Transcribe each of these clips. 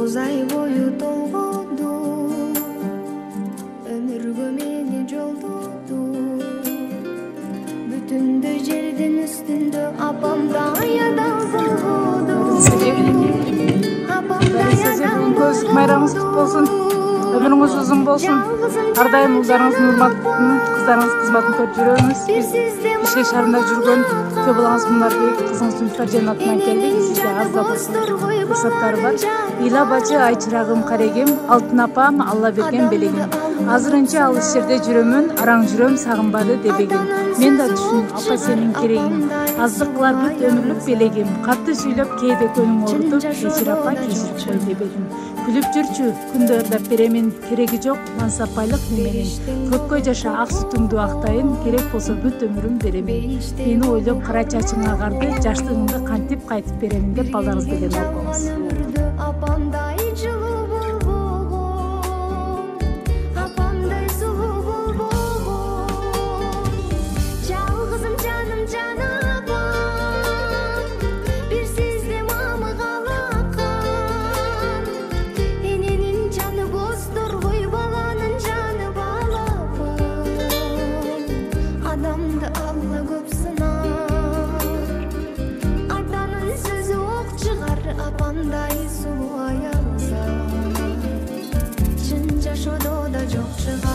9 ay boyu толгоду өмүргө мени жолдоду бүтүндөй жердин үстүндө апамдай адам болгоду апамдай адам болгоду майрамыңыз кут болсун ömrünüz uzun bolsun. Ардайым ұлдарыңыздың урматтын, қыздарыңыз қызматын көріп жүрөңүз. Биз Бишкек шаарында жүргөн көп балаңыз Мунарбек кызыңыз Үмүткар жанатынан келдик. Сизге аз да болсун уруксаттары бар. Ила бачы, айчырагым, карегим, алтын апам, Алла берген белегим. Азырынча ал иштерде жүрөмүн, араң жүрөм, сагынбады дебегим. Мен да түшүн, апа сенин керегиң. Аздык кылар бүт өмүрлүк белегим. Катты сүйлөп, кээде көнүң оорутуп, кечир апа, кечирип кой дебегим. Күлүп жүрчү, күндө ырдап беремин, кереги жок, мансапайлык неменин. Көпкө жаша ак сүтүңдү актайын, керек болсо бүт өмүрүм беремин. Мени ойлоп кара чачыңа карды, жаштыгыңды кантип кайтып беремин деп балдарыңыз деген окуңуз. Апамдай жылуу болгон, апамдай сулуу болгон, жалгызым жаным жана апам, бир сизде мамы калакан, эненин жаны боздорбой баланын жаны балапан, адамды Алла көп сынар, атанын сөзү ок чыгар, апамдай сулуу аялса, чын жашоодо да жок чыгар.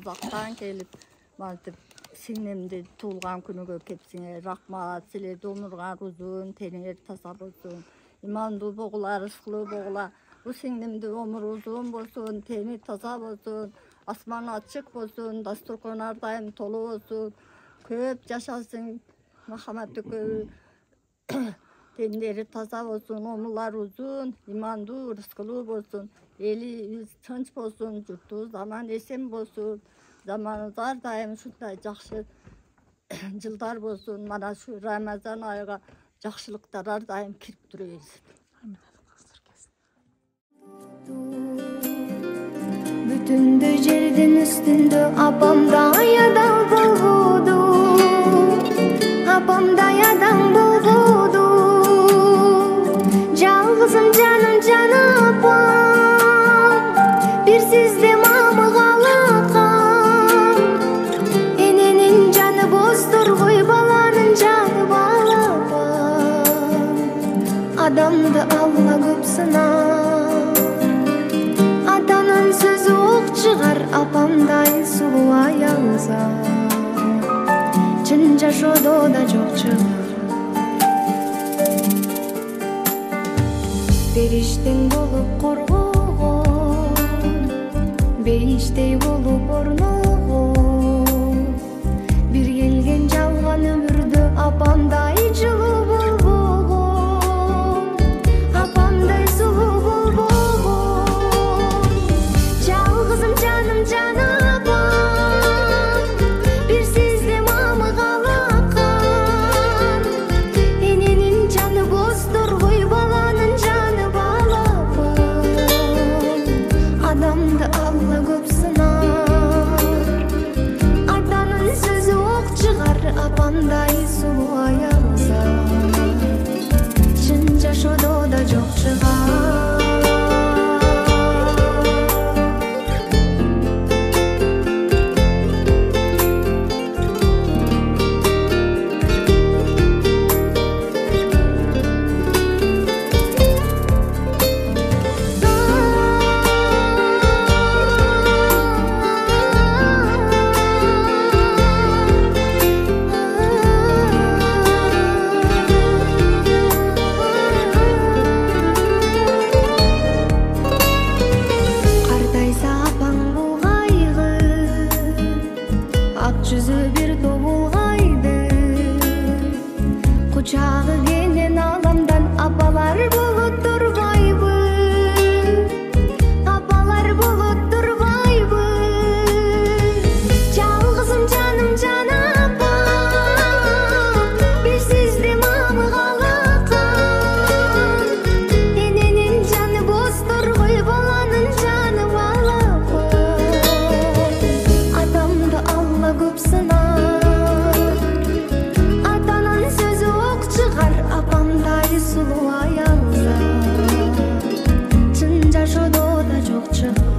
Uzaktan gelip mantip singlimdi tuğulgan günüge kepsine rahmat sile donurgan uzun tener tasap olsun imandu boğular ışıklı boğular bu singlimdi ömür uzun bolsun teni tasap olsun asman açık olsun dasturkan ardayım tolu olsun köp yaşasın merhametli köp tenleri taza olsun, omurlar uzun, imandu, rızkılı olsun, eli tınç olsun, yurtu zaman esen olsun, zamanımız her daim şunday жақсы жылдар болsun, mana şu Ramazan ayıga жақсылықтар her daim kirip dura bersin. Бүтүндө жердин үстүндө апамдай адам болбоду, апамдай адам болбоду. Жалгызым жаным жана апам, бир сизде мамы калакан. Эненин жаны боздур кой, баланын жаны балапан. Адамды Алла көп сынар, атанын сөзү ок чыгар, апамдай сулуу аялза чын жашоодо да жок чыгар. Бериштең болуп коргогон, бейиштей болуп орногон, бир келген жалган өмүрдө апамдай жылуу болбогон, апамдай сулуу болбогон. Жалгызым жаным жана апам, бир сизде мамы калакан. Эненин жаны боздур кой, баланын жаны балапан. Адамды Алла көп сынар, атанын сөзү ок чыгар, апамдай сулуу аялза чын жашоодо да жок чыгар. Картайса апаң булгайгы, ак жүзү бир добулгайды. Кучагы кенен аламдан апалар болуп турбайбы, апалар болуп турбайбы. Жалгызым жаным жана апам, бир сизде мамы калакан. Эненин жаны боздур кой, баланын жаны балапан. Адамды Алла көп сынар, атанын сөзү ок чыгар, апамдай сулуу аялза чын жашоодо да жок чыгар,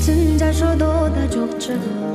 чын жашоодо да жок чыгар.